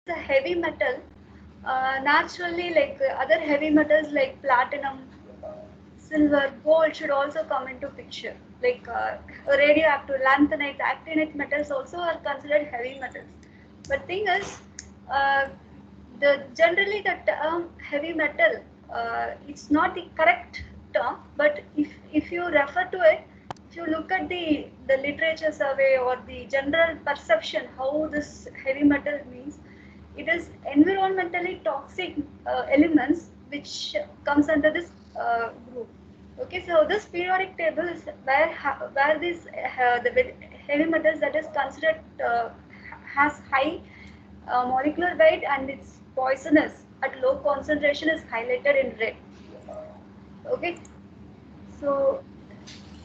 a heavy metal, naturally, like other heavy metals like platinum, silver, gold should also come into picture. Like radioactive, lanthanide, actinide metals also are considered heavy metals. But thing is, uh, the generally the term heavy metal, it's not the correct term. But if you refer to it, if you look at the literature survey or the general perception how this heavy metal means, it is environmentally toxic elements which comes under this group. Okay, so this periodic table is where this the heavy metals that is considered has high molecular weight and it's poisonous at low concentration is highlighted in red. Okay, so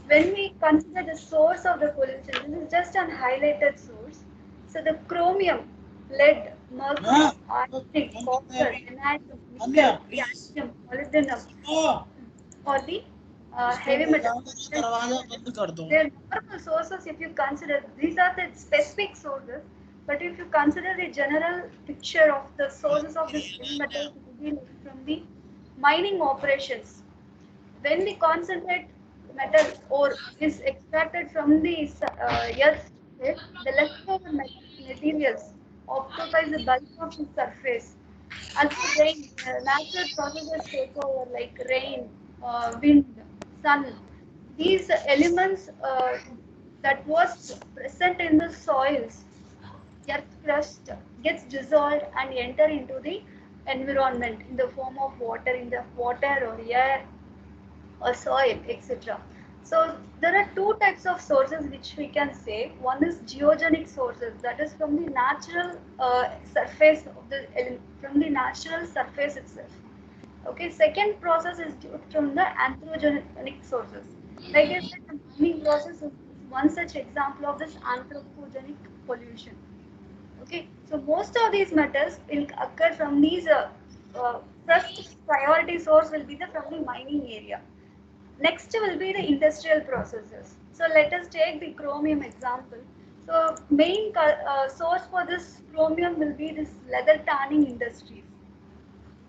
when we consider the source of the pollution, this is just an highlighted source. So the chromium, lead, mercury, arsenic, copper, vanadium, nickel, Please. cadmium, molybdenum, Oh, or the इसको heavy बोलना metals. है दरवाजा बंद कर दो. There are number of sources if you consider. These are the specific sources. But if you consider the general picture of the sources of this heavy metals, it will be like from the mining operations. When the concentrate metal ore is extracted from the earth, the leftover materials occupies the bulk of the surface. As the rain, natural processes take over like rain, wind, sun. These elements that was present in the soils, earth crust gets dissolved and enter into the environment in the form of water, in the water or air or soil, etc. So there are two types of sources which we can say. One is geogenic sources, that is from the natural surface of the from the natural surface itself. Okay, second process is from the anthropogenic sources. Like I said, the mining process is one such example of this anthropogenic pollution. Okay, so most of these metals will occur from these. First priority source will be the from the mining area. Next will be the industrial processes. So let us take the chromium example. So main source for this chromium will be this leather tanning industries,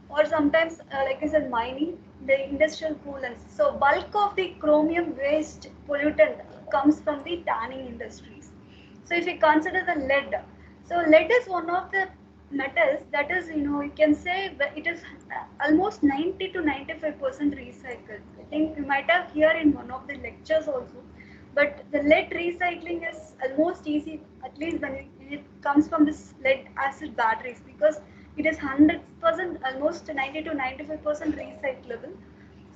or sometimes like I said mining, the industrial coolants. So bulk of the chromium waste pollutant comes from the tanning industries. So if we consider the lead, so lead is one of the metals that is, you can say that it is almost 90 to 95% recycled. I think you might have heard in one of the lectures also. But the lead recycling is almost easy, at least when it comes from this lead acid batteries, because it is 100%, almost 90 to 95% recyclable.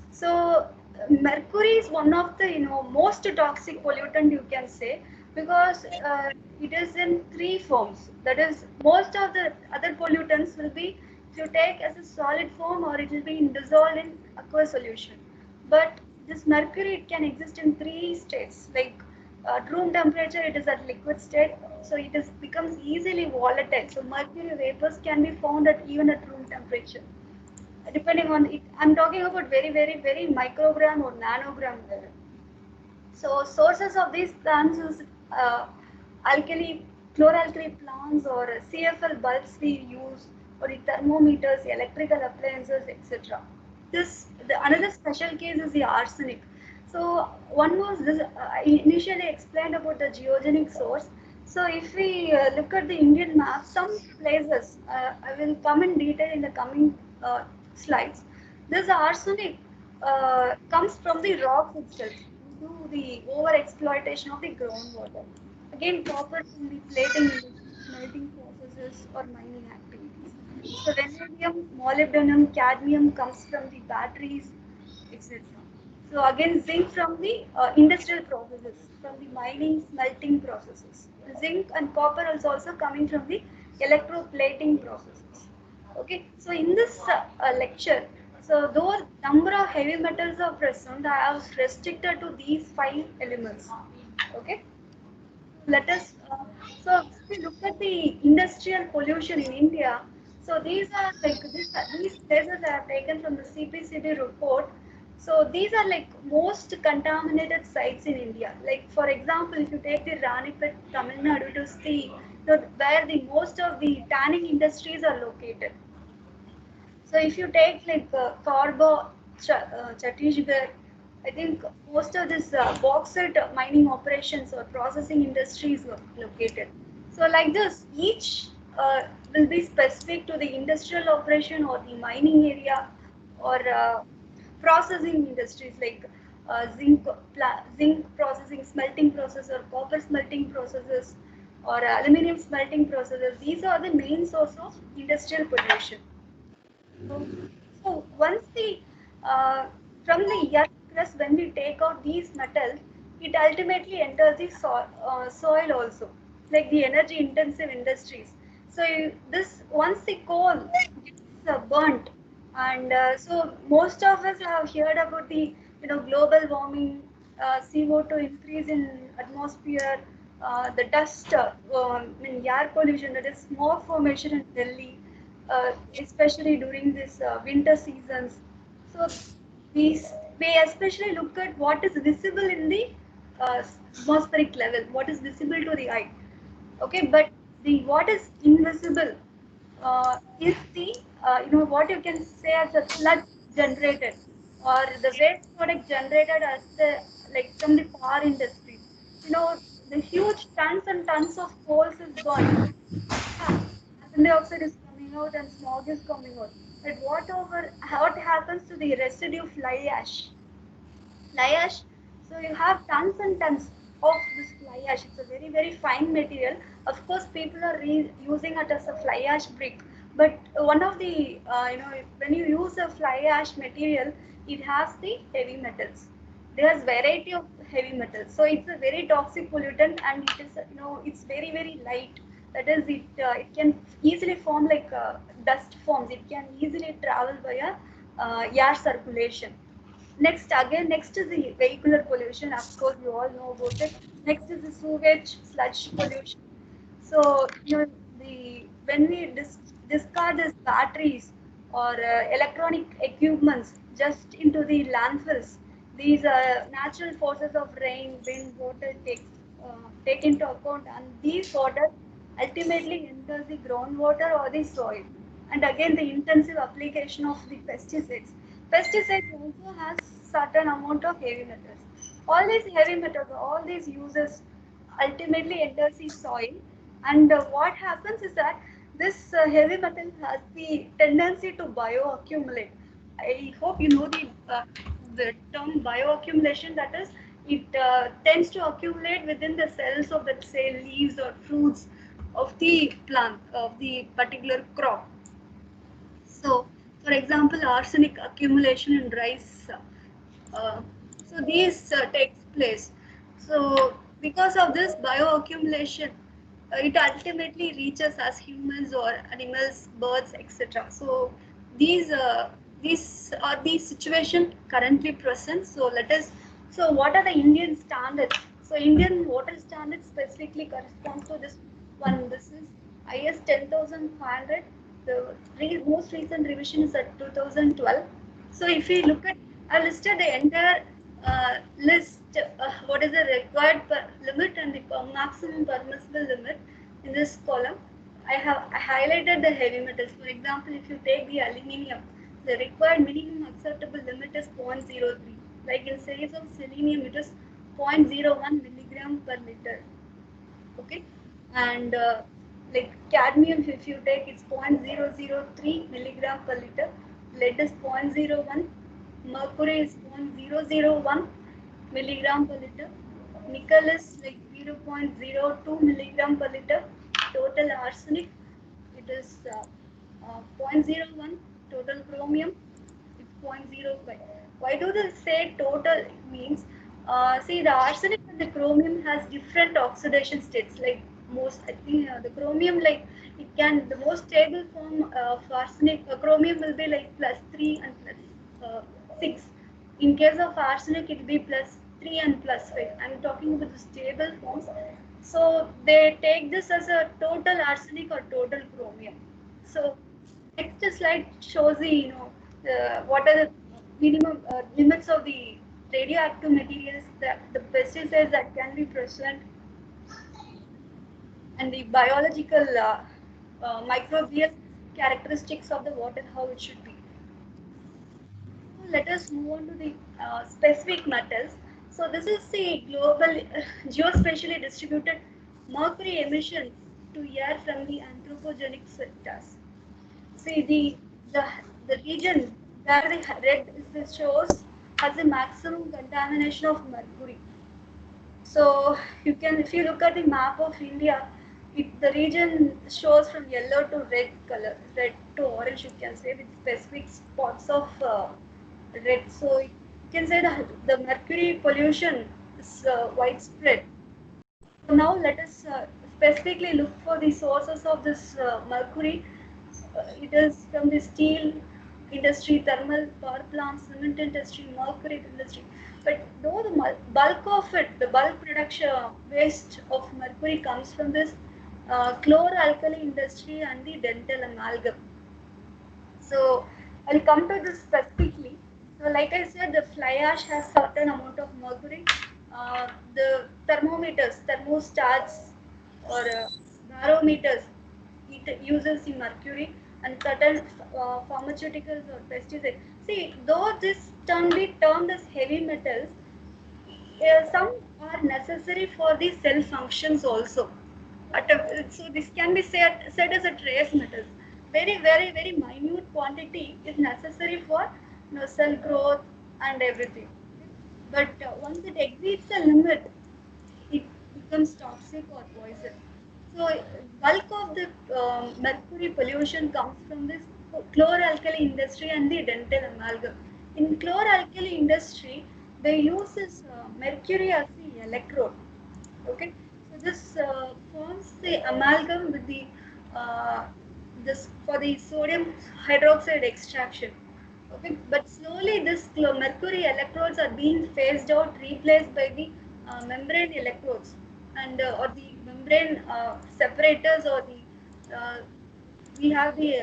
So mercury is one of the most toxic pollutant you can say, because it is in three forms. That is, most of the other pollutants will be if you take as a solid form or it will be dissolved in aqueous solution. But this mercury, it can exist in three states. Like at room temperature, it is at liquid state, so it is becomes easily volatile. So mercury vapors can be found at even at room temperature depending on it. I'm talking about very, very, very microgram or nanogram level. So sources of these plants is alkali, chloralkali plants or CFL bulbs we use, or the thermometers, the electrical appliances, etc. Another special case is the arsenic. So one was this. I initially explained about the geogenic source. So if we look at the Indian map, some places I will come in detail in the coming slides. This arsenic comes from the rocks itself due to the over exploitation of the groundwater. Again, copper from the plating industry, smelting processes, or mining activities. So vanadium, molybdenum, cadmium comes from the batteries, etc. So again, zinc from the industrial processes, from the mining, smelting processes. Zinc and copper is also coming from the electroplating processes. Okay, so in this lecture, so though number of heavy metals are present, I have restricted to these five elements. Okay, let us. So if we look at the industrial pollution in India, so these are like these places I have taken from the CPCB report. So these are like most contaminated sites in India. Like for example, if you take the Ranipet, Tamil Nadu, it is the where the most of the tanning industries are located. So if you take like Chhattisgarh, I think most of this bauxite mining operations or processing industries are located. So like this, each will be specific to the industrial operation or the mining area or processing industries like zinc processing, smelting process or copper smelting processes or aluminum smelting processes. These are the main source of industrial pollution. So, so once the from the earth crust, when we take out these metals, it ultimately enters the soil also, like the energy intensive industries. So this once the coal gets burnt, and so most of us have heard about the global warming, CO2 increase in atmosphere, the dust, in air pollution, that is smog formation in Delhi, especially during this winter seasons. So these we especially look at what is visible in the atmospheric level, what is visible to the eye. Okay, but the what is invisible is the what you can say as a sludge generated or the waste product generated as the like from the power industry. You know, the huge tons and tons of coals is gone. Yeah, carbon dioxide is coming out and smog is coming out. But what happens to the residue fly ash? Fly ash. So you have tons and tons of this fly ash. It's a very very fine material. Of course, people are using it as a fly ash brick. But one of the when you use a fly ash material, it has the heavy metals. There's variety of heavy metals, so it's a very toxic pollutant, and it is it's very very light. That is, it can easily form like dust forms. It can easily travel via air circulation. Next is the vehicular pollution. Of course, you all know about it. Next is the sewage, sludge pollution. So, the when we discard these batteries or electronic equipments just into the landfills, these natural forces of rain, wind, water take into account, and these water ultimately enters the groundwater or the soil. And again, the intensive application of the pesticides. Pesticides also has certain amount of heavy metals. All these heavy metals, all these uses ultimately enters the soil, and what happens is that this heavy metal has the tendency to bioaccumulate. I hope you know the term bioaccumulation. That is, it tends to accumulate within the cells of, let's say, leaves or fruits of the plant of the particular crop. So, for example, arsenic accumulation in rice. Uh, so these takes place. So because of this bioaccumulation, it ultimately reaches as humans or animals, birds, etc. So these uh, these are the situation currently present. So let us. So what are the Indian standards? So Indian water standards specifically corresponds to this one. This is IS 10,500. The most recent revision is at 2012. So if we look at, I listed the entire list, what is the required limit and the maximum permissible limit in this column. I highlighted the heavy metals. For example, if you take the aluminium, the required minimum acceptable limit is 0.03. Like in case of selenium, it is 0.01 milligram per liter. Okay, and like cadmium, if you take, it's 0.003 milligram per liter. Lead is 0.01, mercury is 0.001 milligram per liter, nickel is like 0.02 milligram per liter, total arsenic it is 0.01, total chromium it's 0.05. Why do they say total? Means, see, the arsenic and the chromium has different oxidation states. Like most, I think the chromium, like it can, the most stable form of arsenic, chromium will be like +3 and +6. In case of arsenic, it will be +3 and +5. I'm talking about the stable forms. So they take this as a total arsenic or total chromium. So next slide shows the what are the minimum limits of the radioactive materials, that the pesticides that can be present and the biological microbial characteristics of the water, how it should be. So let us move on to the specific metals. So this is the global geospatially distributed mercury emissions to air from the anthropogenic sectors. See the the region where the red is the shows has the maximum contamination of mercury. So you can, if you look at the map of India, the region shows from yellow to red color, red to orange. You can say with specific spots of red. So you can say the mercury pollution is widespread. So now let us specifically look for the sources of this mercury. It is from the steel industry, thermal power plants, cement industry, mercury industry. But though the bulk of it, the bulk production waste of mercury comes from this chloralkali industry and the dental amalgam. So I'll come to this specifically. So like I said, the fly ash has certain amount of mercury. The thermometers, thermostats or barometers, it uses the mercury, and certain pharmaceuticals or pesticides. See, though this can be termed as heavy metals, some are necessary for the cell functions also. So this can be said as a trace metals. Very minute quantity is necessary for cell growth and everything. But once it exceeds the limit, it becomes toxic or poison. So bulk of the mercury pollution comes from this chloralkali industry and the dental amalgam. In chloralkali industry, they use this mercury as the electrode. Okay, so this forms the amalgam with the this for the sodium hydroxide extraction. Okay, but slowly this mercury electrodes are being phased out, replaced by the membrane electrodes and or the membrane separators or the we have the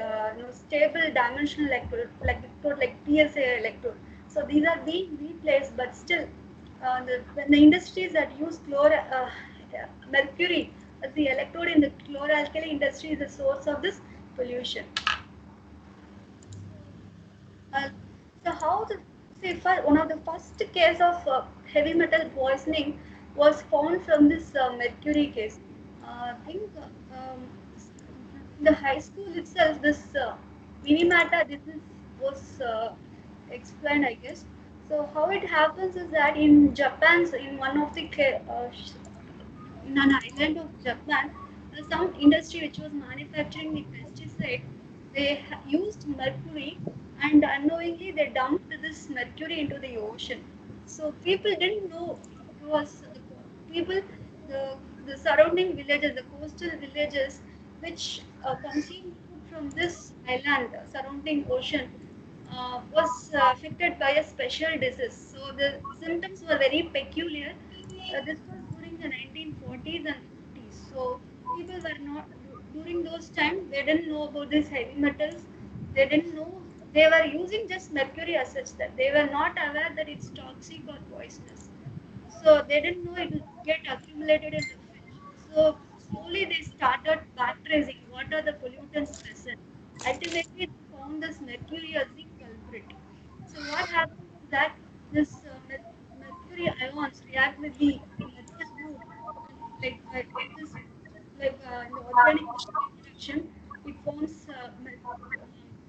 stable dimensional electrode like PSA electrode. So these are being replaced, but still, when the industries that use mercury as the electrode in the chloralkali industry is the source of this pollution. Uh, so how the see one of the first case of heavy metal poisoning was found from this mercury case. I think in the high school itself, this minimata this was explained, I guess. So how it happens is that in Japan, so in one of the in an island of Japan, some industry which was manufacturing the pesticide, they used mercury and unknowingly they dumped this mercury into the ocean. So people didn't know it was the people, the, the surrounding villages, the coastal villages, which consume food from this island surrounding ocean was affected by a special disease. So the symptoms were very peculiar. This was during the 1940s and 50s. So people were not during those times. They didn't know about these heavy metals. They didn't know they were using just mercury as such that they were not aware that it's toxic or poisonous. So they didn't know it would get accumulated in the fish. So slowly they started backtracing what are the pollutants present. Ultimately, they found this mercury as the culprit. So what happens is that this mercury ions react with the methyl group, and like this, in the organic reaction, it forms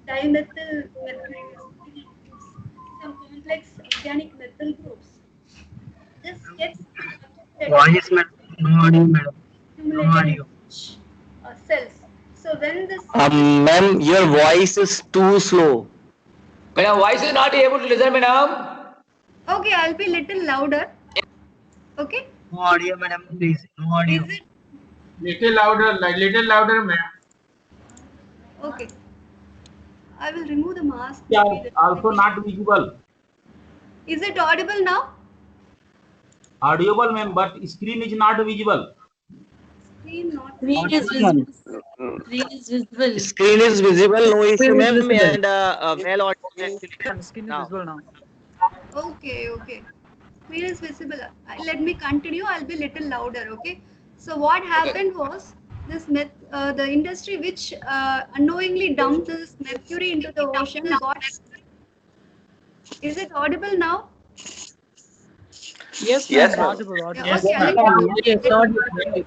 dimethyl mercury, something like this, some complex organic methyl groups. This gets Voice, madam. No audio, madam. No accumulated in audio. cells. So when this Ma'am, your voice is too slow. Madam, why is you not able to listen, madam? okay, I'll be little louder. Okay, No audio, madam. Please. No audio. is it Little louder, ma'am. okay? I will remove the mask. Yeah, Maybe also not visible. Is it audible now? Audible, ma'am, but screen is not visible. Screen not. Screen is Audible. visible. Screen is visible. Screen is visible, no issue, Screen is ma'am, visible. and well audible actually. Screen is Now. visible now. Okay, okay. Screen is visible. Let me continue. I'll be little louder. Okay. So what happened was the industry which unknowingly dumped this mercury into the ocean got. Is it audible now? Yes, Yes, ma'am. ma'am. Audible, audible. Yeah, okay, ma'am. Yes, audible.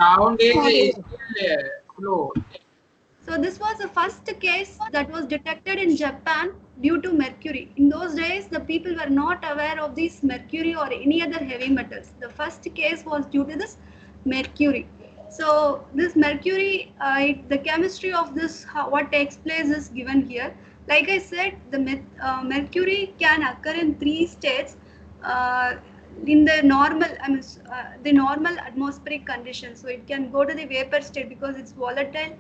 Sound is Audible. still slow. So this was the first case that was detected in Japan due to mercury. In those days, the people were not aware of this mercury or any other heavy metals. The first case was due to this mercury. So this mercury, the chemistry of this, what takes place is given here. Like I said, the mercury can occur in 3 states. In the normal, the normal atmospheric conditions. So it can go to the vapor state because it's volatile.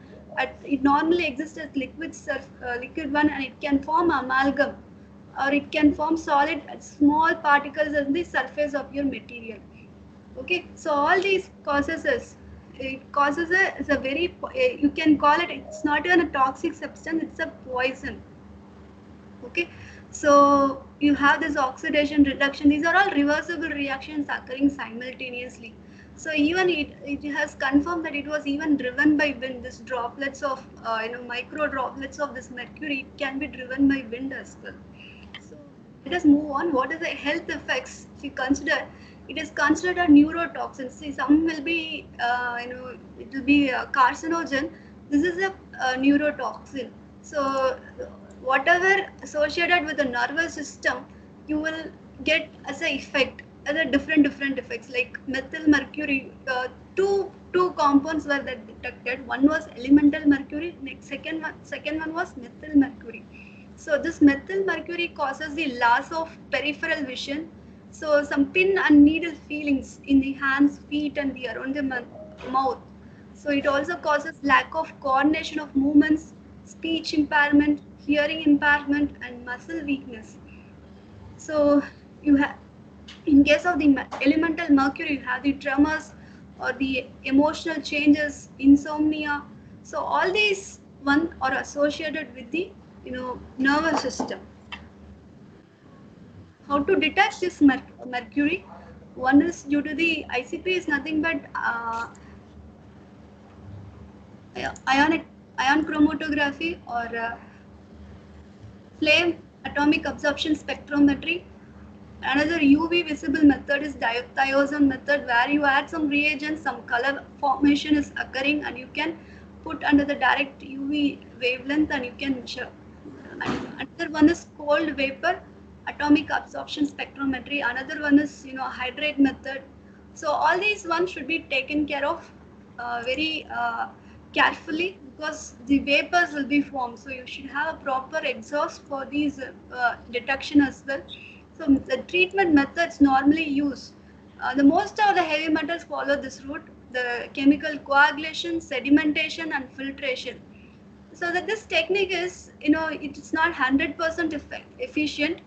It normally exists as liquid one, and it can form amalgam, or it can form solid small particles on the surface of your material. Okay, so all these it's a very, you can call it, it's not even a toxic substance, it's a poison. Okay, so you have this oxidation, reduction, these are all reversible reactions occurring simultaneously. So even it has confirmed that it was even driven by wind. This droplets of micro droplets of this mercury can be driven by wind as well. So let us move on. What is the health effects? If you consider, it is considered a neurotoxin. See, some will be it will be carcinogen. This is a neurotoxin. So whatever associated with the nervous system, you will get as a effect, as a different effects, like methyl mercury. Two compounds were that detected. One was elemental mercury. Next second one was methyl mercury. So this methyl mercury causes the loss of peripheral vision. So some pin and needle feelings in the hands, feet, and the around the mouth. So it also causes lack of coordination of movements, speech impairment, hearing impairment, and muscle weakness. So you have, in case of the elemental mercury, you have the tremors or the emotional changes, insomnia. So all these one are associated with the nervous system. How to detect this mercury? One is due to the ICP is nothing but ion chromatography or flame atomic absorption spectrometry. Another UV visible method is diapason method, where you add some reagents, some color formation is occurring, and you can put under the direct UV wavelength and you can measure. And another one is cold vapor atomic absorption spectrometry. Another one is hydrate method. So all these ones should be taken care of very carefully, because the vapors will be formed. So you should have a proper exhaust for these detection as well. So the treatment methods normally used, the most of the heavy metals follow this route: the chemical coagulation, sedimentation, and filtration. So that this technique is, it's not 100% efficient.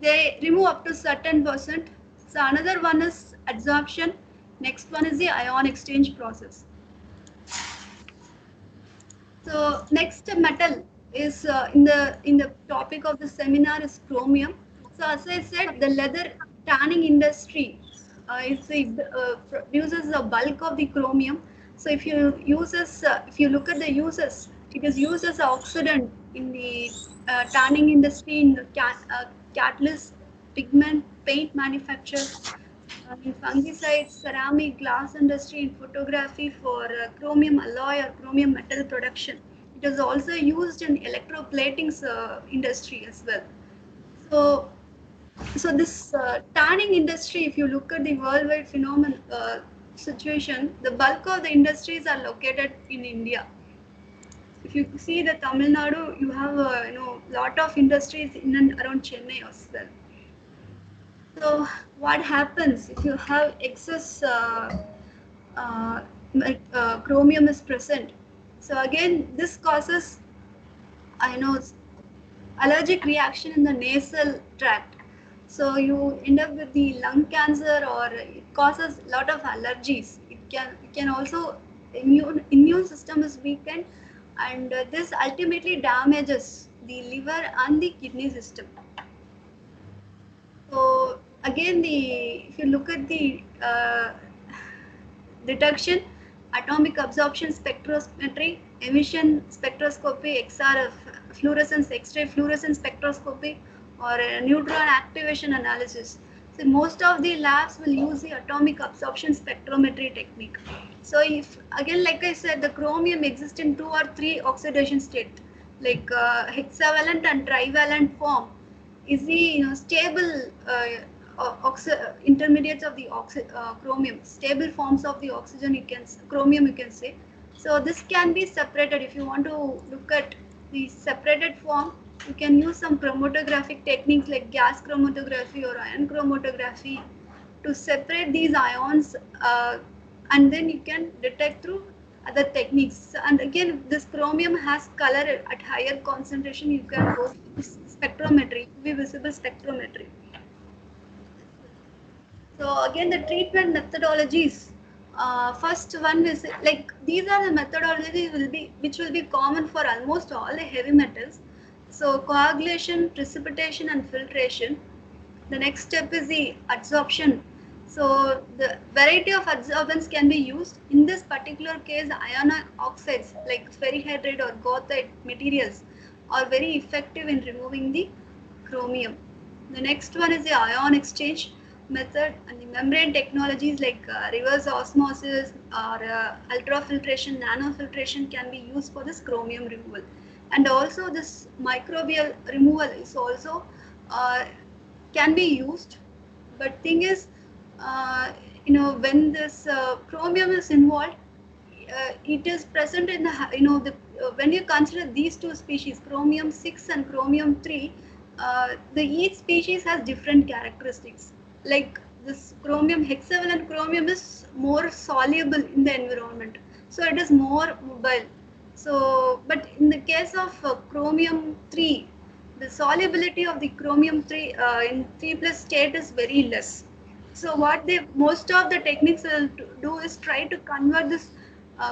They remove up to certain percent. So another one is adsorption. Next one is the ion exchange process. So next metal is in the topic of the seminar is chromium. So as I said, the leather tanning industry produces the bulk of the chromium. So if you look at the uses, it is used as an oxidant in the tanning industry, in the catalyst, pigment, paint manufacture, in fungicides, ceramic, glass industry, in photography for chromium alloy or chromium metal production. It is also used in electroplating industry as well. So this tanning industry, if you look at the worldwide phenomenon situation, the bulk of the industries are located in India. If you see the Tamil Nadu, you have lot of industries in and around Chennai as well. So what happens if you have excess chromium is present? So again, this causes allergic reaction in the nasal tract. So you end up with the lung cancer, or it causes a lot of allergies. It can also immune system is weakened, and this ultimately damages the liver and the kidney system. So again, if you look at the detection, atomic absorption spectrometry, emission spectroscopy, XRF, fluorescence, X-ray fluorescence spectroscopy, or neutron activation analysis. So most of the labs will use the atomic absorption spectrometry technique. So if again, like I said, the chromium exists in 2 or 3 oxidation state, like hexavalent and trivalent form is the stable intermediates of the chromium, stable forms of the oxygen chromium you can say. So this can be separated. If you want to look at the separated form, you can use some chromatographic techniques like gas chromatography or ion chromatography to separate these ions, and then you can detect through other techniques. And again, this chromium has color at higher concentration. You can go spectrometry, UV visible spectrometry. So again, the treatment methodologies. First one is like these are the methodologies which will be common for almost all the heavy metals. So coagulation, precipitation, and filtration. The next step is the adsorption. So the variety of adsorbents can be used. In this particular case, iron oxides like ferrihydride or goethite materials are very effective in removing the chromium. The next one is the ion exchange method, and the membrane technologies like reverse osmosis or ultrafiltration, nanofiltration can be used for this chromium removal. And also this microbial removal is also can be used, but thing is, when this chromium is involved, it is present in the when you consider these two species, chromium 6 and chromium 3, each species has different characteristics. Like this chromium, hexavalent chromium is more soluble in the environment, so it is more mobile. So, but in the case of chromium 3, the solubility of the chromium 3 in 3+ state is very less. So what most of the techniques will do is try to convert this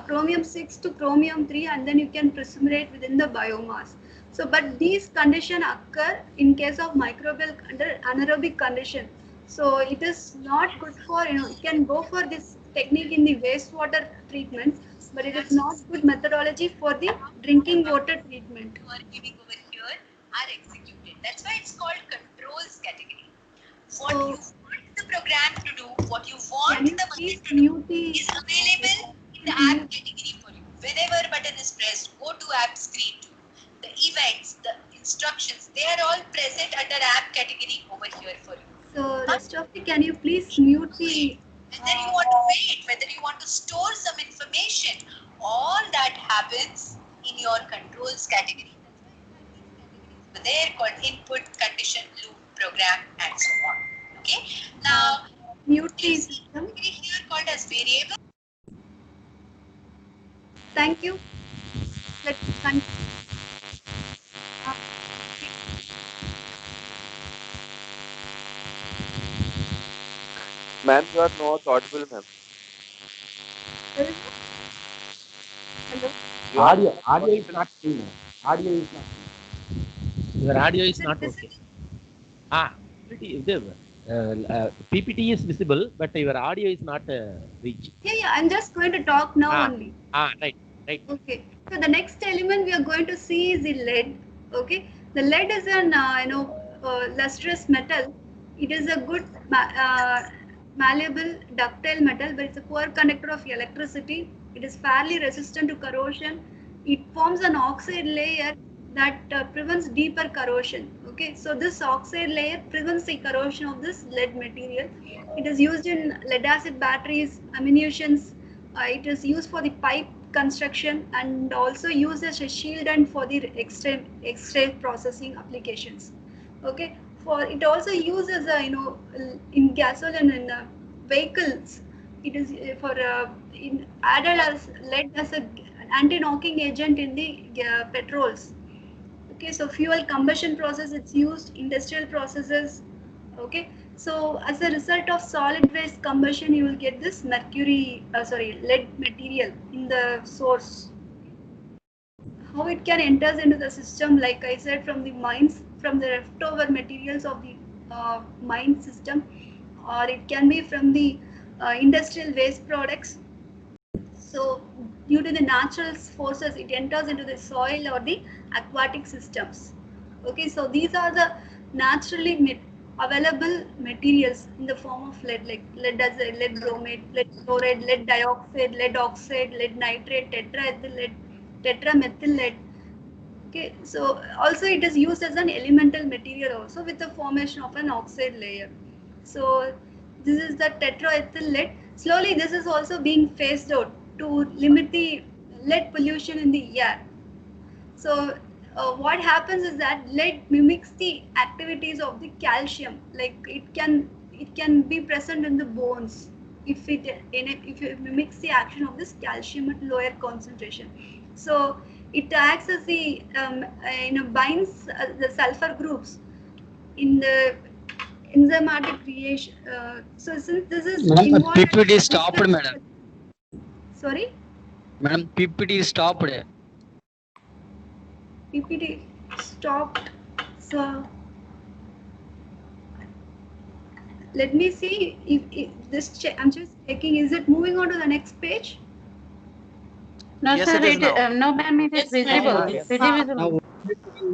chromium 6 to chromium 3, and then you can precipitate within the biomass. So, but these conditions occur in case of microbial under anaerobic condition. So it is not good for, you can go for this technique in the wastewater treatment, but it is not good methodology for the drinking water treatment. You are giving over here are executed. That's why it's called controls category. What you want the program to do, what you want the button to do is available in the app category for you. Whenever button is pressed, go to app screen 2. The events, the instructions, they are all present under app category over here for you. So, Rashtrafi, can you please mute the... Whether you want to wait, whether you want to store some information, all that happens in your controls category. So they're called input, condition, loop, program, and so on. Okay. Now, mute the system. Here called as variable. Thank you. Let's continue. Ma'am, you are not audible, ma'am. Hello. Audio is not clear. Audio is not clear. Your audio is not okay. PPT is visible, but your audio is not reaching. Yeah, I'm just going to talk now only. Right. Okay. So the next element we are going to see is the lead. Okay. The lead is an lustrous metal. It is a good malleable, ductile metal, but it's a poor conductor of electricity. It is fairly resistant to corrosion. It forms an oxide layer that prevents deeper corrosion. Okay, so this oxide layer prevents the corrosion of this lead material. It is used in lead acid batteries, ammunitions. It is used for the pipe construction and also used as a shieldant for the X-ray processing applications. Okay, for it also used as a in gasoline and vehicles. It is for added as lead as an anti-knocking agent in the petrols. Okay, so fuel combustion process, it's used, industrial processes. Okay, so as a result of solid waste combustion, you will get this lead material in the source. How it can enter into the system, like I said, from the mines, from the leftover materials of the mine system, or it can be from the industrial waste products. So due to the natural forces, it enters into the soil or the aquatic systems. Okay, so these are the naturally available materials in the form of lead, like lead as lead bromate, lead chloride, lead dioxide, lead oxide, lead nitrate, tetraethyl lead, tetramethyl lead. Okay, so also it is used as an elemental material also with the formation of an oxide layer. So this is the tetraethyl lead. Slowly this is also being phased out to limit the lead pollution in the air. So what happens is that lead mimics the activities of the calcium. Like it can be present in the bones if it mimics the action of this calcium at lower concentration. So it acts as the binds the sulfur groups in the enzymatic creation. So since this is Madam, involved, PPT stopped, madam. Sorry, Madam, PPT stopped. PPT stopped. So let me see if this I'm just checking. Is it moving on to the next page? No, Yes, sir, it is now. no, ma'am, it is Yes, visible. ma'am. It's very visible. Now,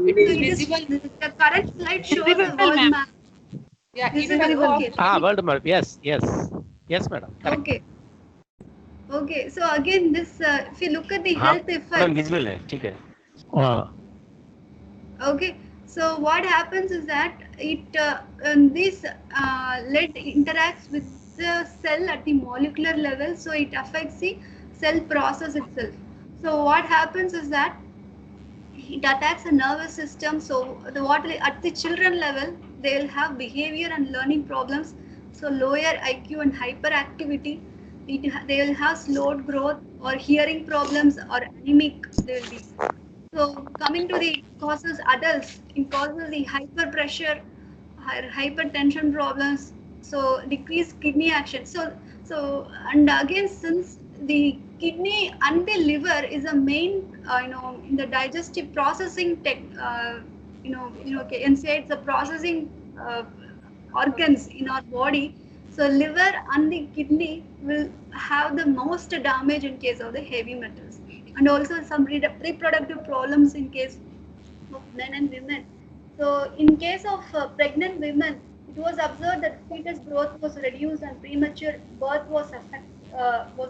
It is So it is visible. the current slide shows a Visible, world ma'am. map. Yeah, Visible. invisible. Okay. World map. Yes, yes. Yes, madam. Correct. Okay. Okay. So again, this if you look at the health effects. Madam visible है ठीक है Okay, so what happens is that this lead interacts with the cell at the molecular level, so it affects the cell process itself. So what happens is that it attacks the nervous system. So at the children level, they will have behavior and learning problems. So lower IQ and hyperactivity. They will have slowed growth or hearing problems or anemic. They will be. So coming to the causes adults, it causes the hyperpressure, hypertension problems. So decreased kidney action. So and again, since the kidney and the liver is a main in the digestive processing can say it's a processing organs in our body. So liver and the kidney will have the most damage in case of the heavy metals, and also some reproductive problems in case of men and women. So in case of pregnant women, it was observed that fetus growth was reduced and premature birth was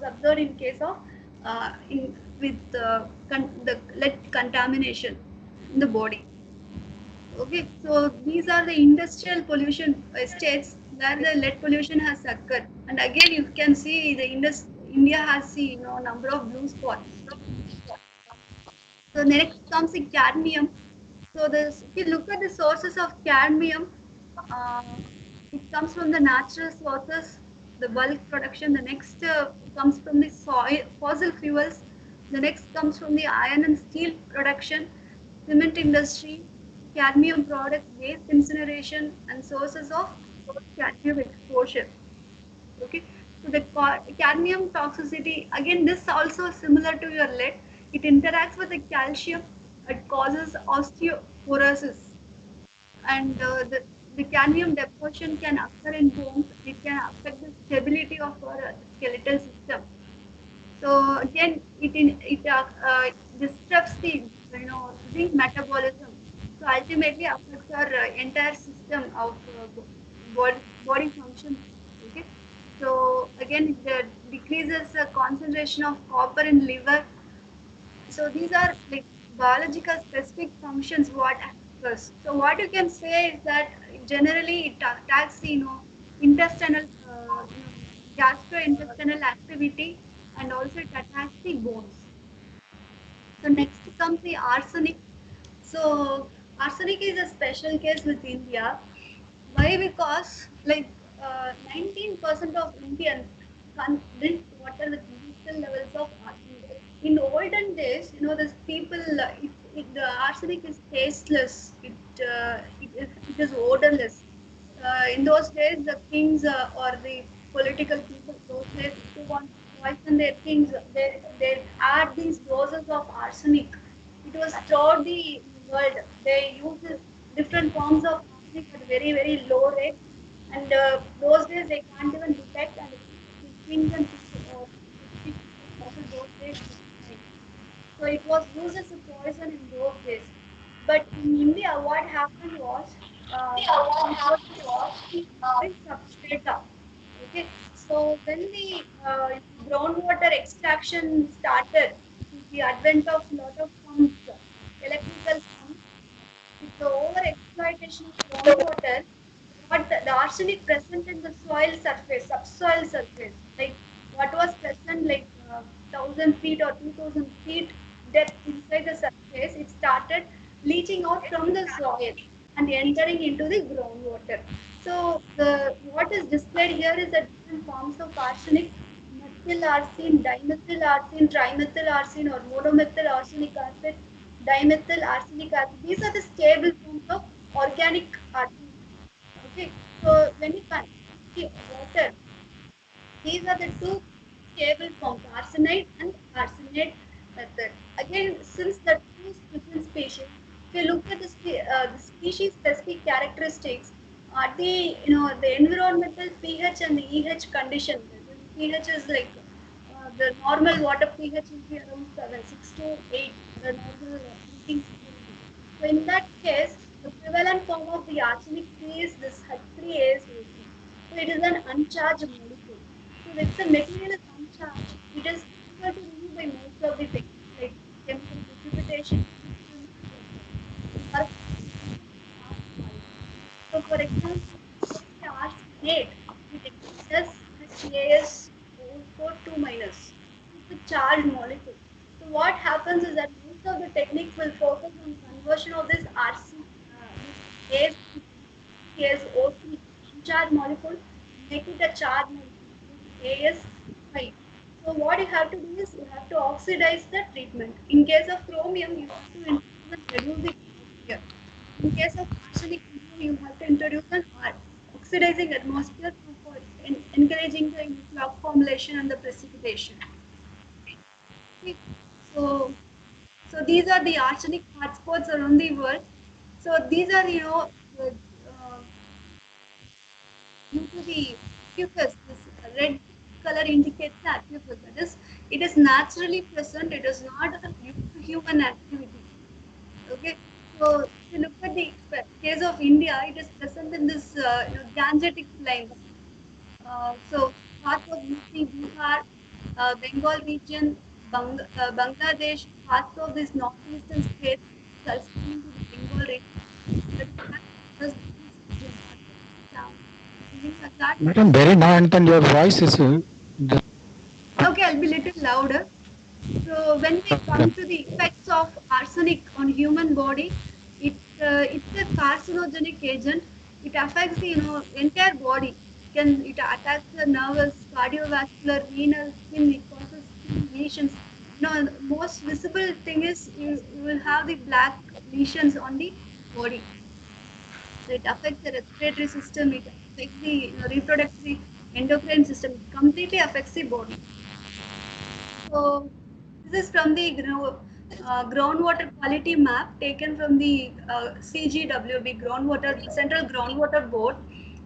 observed in case of the lead contamination in the body. Okay, so these are the industrial pollution states where the lead pollution has occurred, and again you can see India has number of blue spots. So next comes the cadmium. So if you look at the sources of cadmium, uh, it comes from the natural sources, the bulk production. The next comes from the soil, fossil fuels. The next comes from the iron and steel production, cement industry, cadmium product waste incineration, and sources of cadmium exposure. Okay, so the cadmium toxicity, again this also similar to your lead. It interacts with the calcium. It causes osteoporosis, and the cadmium deposition can occur in bones. It can affect the stability of our skeletal system. So again, it disrupts the zinc metabolism. So ultimately affects our entire system of body function. Okay. So again, it decreases the concentration of copper in liver. So these are like biological specific functions what occurs. So what you can say is that generally it attacks the intestinal gastrointestinal activity, and also it attacks the bones. So next comes the arsenic. So arsenic is a special case with India. Why? Because 19% of Indians drink water with lethal levels of arsenic. In olden days, these people, the arsenic is tasteless. It is odorless. In those days, the kings or the political people, those days, if they want to poison their kings, they add these doses of arsenic. It was throughout the world. They use different forms of arsenic at very, very low rate. And those days they can't even detect, and the kings and people, rich people also take strychnine. So it was used as a poison in those days. But in India, what happened was we got the substrata. Okay, so when the groundwater extraction started, with the advent of lot of pumps, electrical pumps, with the over exploitation of groundwater, what the arsenic present in the soil surface, subsoil surface, like what was present like 1,000 feet or 2,000 feet depth inside the surface, it started leaching out from the soil and entering into the groundwater. So the what is displayed here is the different forms of arsenic: methyl arsine, dimethyl arsine, trimethyl arsine, or monomethyl arsenic acid, dimethyl arsenic acid. These are the stable forms of organic arsenic. Okay, so when you see water, these are the two stable forms, arsenide and arsenate method. Again, since the two different species, if you look at the species specific characteristics, the environmental pH and the EH condition. The pH is like the normal water pH will be around 7, 6 to 8, the normal drinking stability. So in that case, the prevalent form of the arsenic-3 is this H3ASOC. So it is an uncharged molecule. So if the material is uncharged, it is difficult to remove by most of the techniques like chemical precipitation, or so for example, the arsenate, it has HAsO4 2 minus. It's a charged molecule. So what happens is that most of the techniques will focus on conversion of this this AsO3 charged molecule, make it a charged molecule, AS5. So what you have to do is you have to oxidize the treatment. In case of chromium, you have to reduce the atmosphere. In case of arsenic, you have to introduce an oxidizing atmosphere for encouraging the cloud formulation and the precipitation. Okay. So, so these are the arsenic hotspots around the world. So these are due to the aquifers, this red color indicates the aquifers. That is, it is naturally present. It is not due to human activity. Okay, so if you look at the case of India, it is present in this Gangetic plains. So parts of UP, Bihar, Bengal region, Bangladesh, parts of this northeastern states corresponding to the Bengal region. That is something like that. Madam, very nice, and your voice is Okay, I'll be little louder. So when we come to the effects of arsenic on human body, it's a carcinogenic agent. It affects the entire body. It attacks the nervous, cardiovascular, renal, skin. It causes skin lesions. The most visible thing is you will have the black lesions on the body. So it affects the respiratory system. It affects the reproductive endocrine system. It completely affects the body. So this is from the groundwater quality map taken from the CGWB Central Groundwater Board.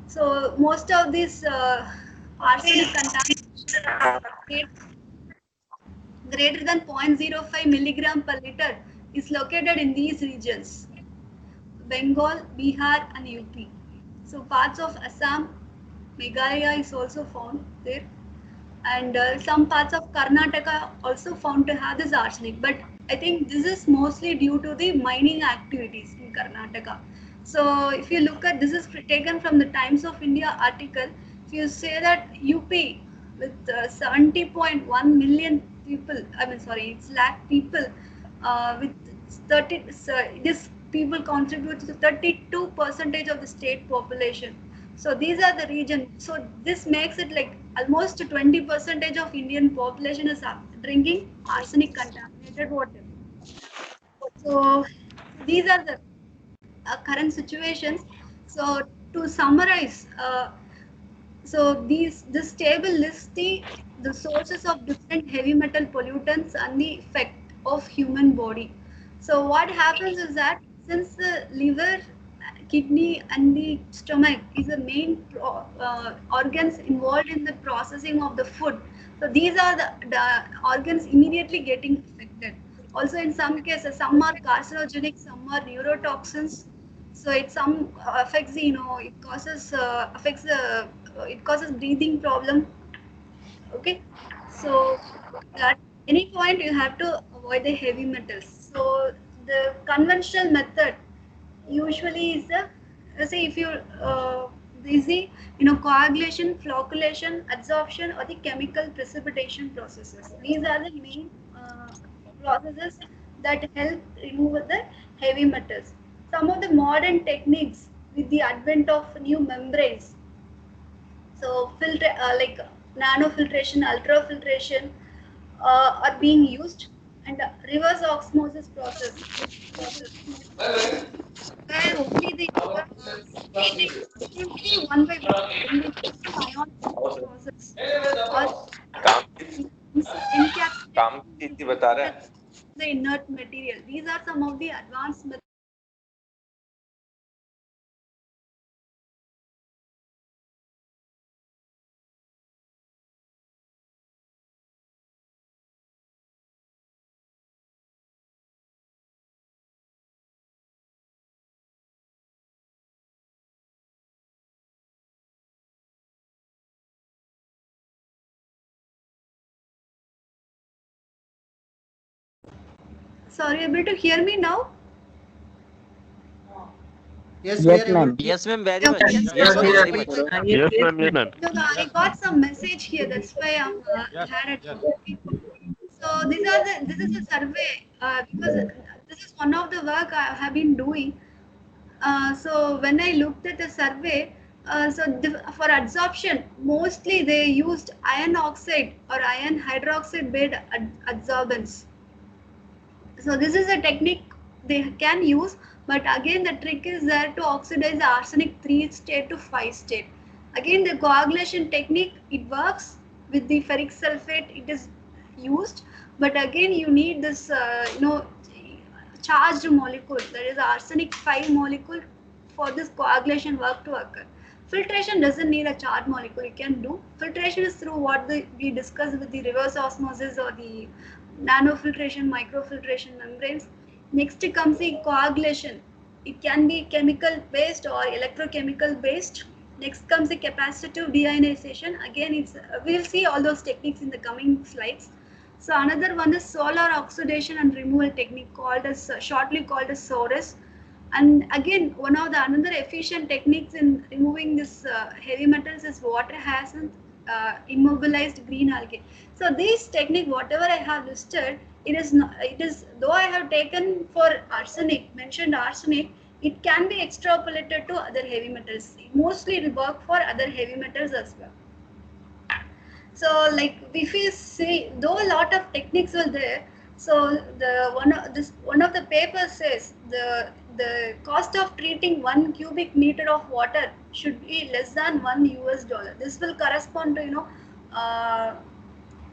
So most of these arsenic contamination greater than 0.05 milligram per liter is located in these regions: Bengal, Bihar, and UP. So parts of Assam, Meghalaya is also found there, and some parts of Karnataka also found to have this arsenic. But I think this is mostly due to the mining activities in Karnataka. So if you look at, this is taken from the Times of India article. If you say that UP with 70.1 million people, it's lakh people, with 30, this people contribute to 32% of the state population. So these are the region. So this makes it like almost 20% of Indian population is drinking arsenic contaminated water. So these are the current situations. So to summarize, so this table lists the sources of different heavy metal pollutants and the effect of human body. So what happens is that since the liver, kidney, and the stomach is the main organs involved in the processing of the food, So these are the organs immediately getting affected. Also, in some cases, some are carcinogenic, some are neurotoxins. So it some affects the, it causes affects the it causes breathing problem. Okay, so at any point you have to avoid the heavy metals. So the conventional method usually is the, say if you is the, coagulation, flocculation, adsorption, or the chemical precipitation processes. These are the main processes that help remove the heavy metals. Some of the modern techniques with the advent of new membranes, so filter like nanofiltration, ultrafiltration are being used, and reverse osmosis process, where only the heating simply one by one in the ion process or encapsulating the inert material. These are some of the advanced methods. So are you able to hear me now? Yes, ma'am. Yes, ma'am, very much. Okay. Yes, ma'am, very much. Yes, ma'am. No, no, I got some message here. That's why I'm had it. So this is a survey because this is one of the work I have been doing. So when I looked at the survey, for adsorption, mostly they used iron oxide or iron hydroxide based adsorbents. So this is a technique they can use, but again the trick is there to oxidize the arsenic 3 state to 5 state. Again the coagulation technique, it works with the ferric sulfate, it is used, but again you need this charged molecule, that is arsenic 5 molecule for this coagulation work to occur. Filtration doesn't need a charged molecule, you can do. Filtration is through what we discussed with the reverse osmosis or the nanofiltration, microfiltration membranes. Next comes the coagulation. It can be chemical based or electrochemical based. Next comes the capacitive deionization. Again, we'll see all those techniques in the coming slides. So another one is solar oxidation and removal technique, called as shortly called as SORAS. And again, one of the another efficient techniques in removing this heavy metals is water hyacinth, immobilized green algae. So this technique, whatever I have listed, it is though I have taken for arsenic, mentioned arsenic, it can be extrapolated to other heavy metals. Mostly it will work for other heavy metals as well. So like if you see, though a lot of techniques were there, so one of the papers says the cost of treating 1 cubic meter of water should be less than $1. This will correspond to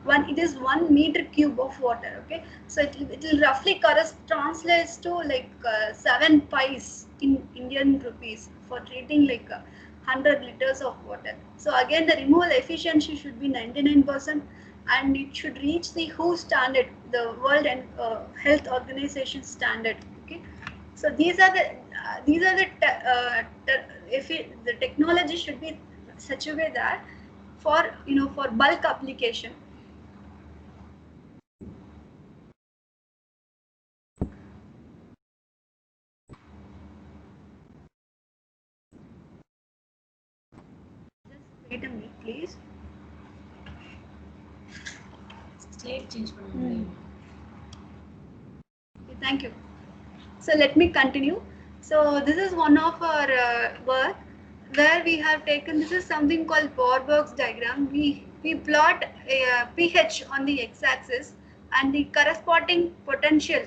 it is 1 meter cube of water. Okay, so it will roughly translates to like 7 pies in Indian rupees for treating like 100 liters of water. So again, the removal efficiency should be 99%, and it should reach the WHO standard, the World Health Organization standard. Okay, so these are the the technology should be such a way that for for bulk application. Just wait a minute, please. Okay, thank you. So let me continue. So this is one of our work where we have taken, this is something called Borberg's diagram. We plot a pH on the x-axis and the corresponding potential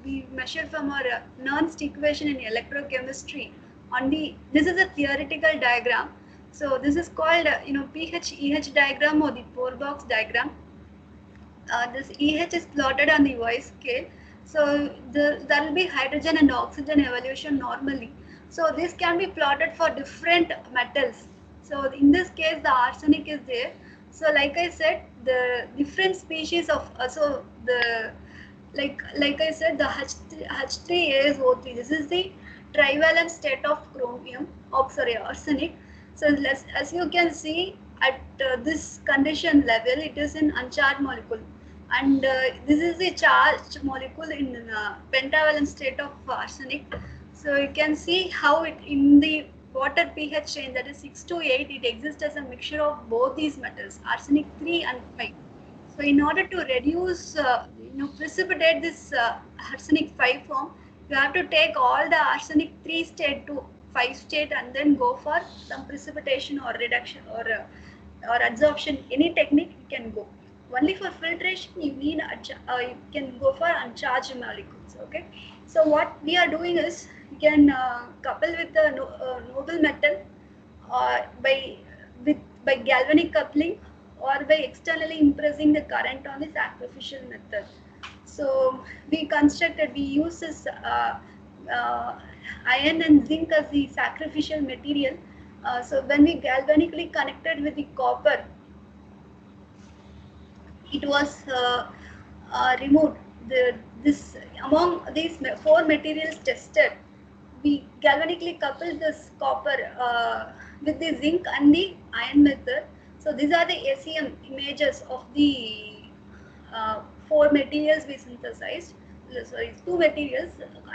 we measure from our Nernst equation in electrochemistry on this is a theoretical diagram. So this is called pH EH diagram or the Borberg's diagram. This EH is plotted on the Y scale. So there will be hydrogen and oxygen evolution normally. So this can be plotted for different metals. So in this case, the arsenic is there. So like I said, the different species of like I said, the H3ASO3. This is the trivalent state of chromium. Oh, sorry, arsenic. So as you can see, at this condition level, it is an uncharged molecule, and this is the charged molecule in pentavalent state of arsenic. So you can see how it in the water pH range, that is 6 to 8, it exists as a mixture of both these metals, arsenic 3 and 5. So in order to reduce, precipitate this arsenic 5 form, you have to take all the arsenic 3 state to 5 state and then go for some precipitation or reduction or adsorption. Any technique you can go. Only for filtration you need you can go for uncharged molecules. Okay. So what we are doing is you can couple with the noble metal by galvanic coupling or by externally impressing the current on the sacrificial method. So we use this iron and zinc as the sacrificial material. So when we galvanically connected with the copper, it was removed. Among these 4 materials tested, we galvanically coupled this copper with the zinc and the iron method. So these are the SEM images of the 4 materials we synthesized. Sorry, 2 materials.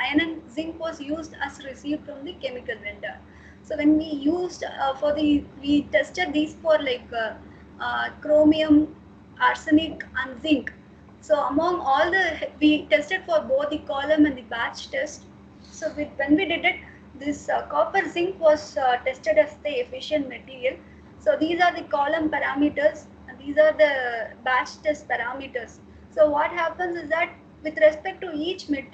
Iron and zinc was used as received from the chemical vendor. So when we used we tested these for chromium, arsenic and zinc. So among all we tested for both the column and the batch test. So when we did it, this copper zinc was tested as the efficient material. So these are the column parameters and these are the batch test parameters. So what happens is that with respect to each material,